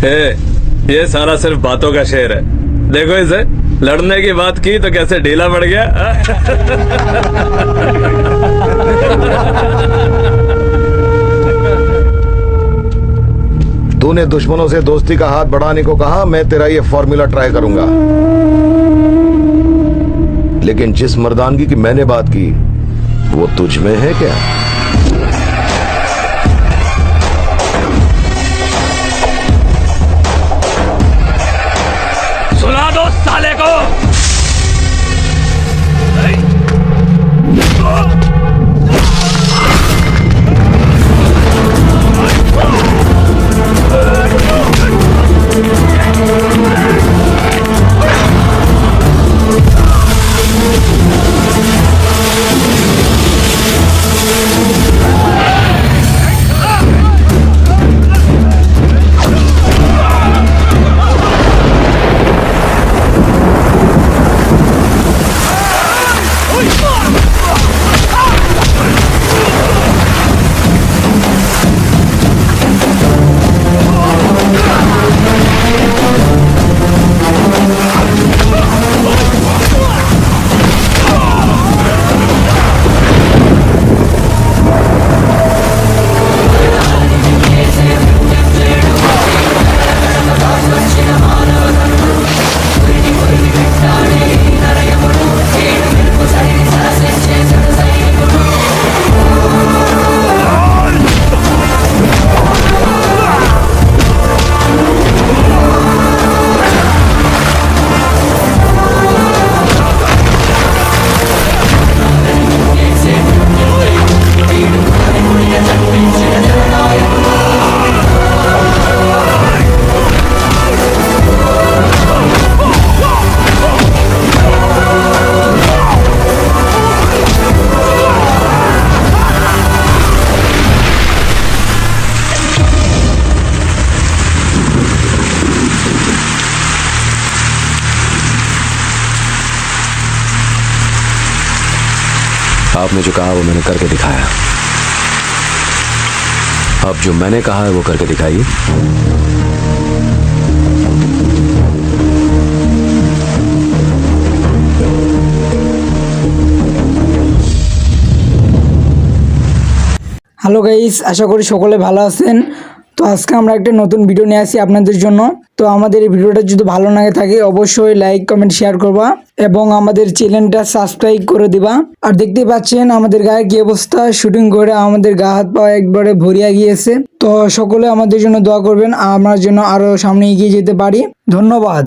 ये सारा सिर्फ बातों का शेर है। देखो इसे, लड़ने की बात की तो कैसे ढीला पड़ गया। तूने दुश्मनों से दोस्ती का हाथ बढ़ाने को कहा, मैं तेरा ये फॉर्मूला ट्राई करूंगा। लेकिन जिस मर्दानगी की मैंने बात की वो तुझ में है क्या? सुला दो साले को। आपने जो कहा वो मैंने करके दिखाया। अब जो मैंने कहा है वो करके दिखाइए। হ্যালো গাইস, আশা করি সকলে ভালো আছেন। তো আজকে আমরা একটা নতুন ভিডিও নিয়ে আসি আপনাদের জন্য। তো আমাদের এই ভিডিওটা যদি ভালো লাগে থাকে অবশ্যই লাইক কমেন্ট শেয়ার করবা এবং আমাদের চ্যানেলটা সাবস্ক্রাইব করে দিবা। আর দেখতেই পাচ্ছেন আমাদের গায়ে কি অবস্থা, শুটিং করে আমাদের গা হাত পা একবারে ভরিয়া গিয়েছে। তো সকলে আমাদের জন্য দোয়া করবেন, আমরা যেন আরো সামনে এগিয়ে যেতে পারি। ধন্যবাদ।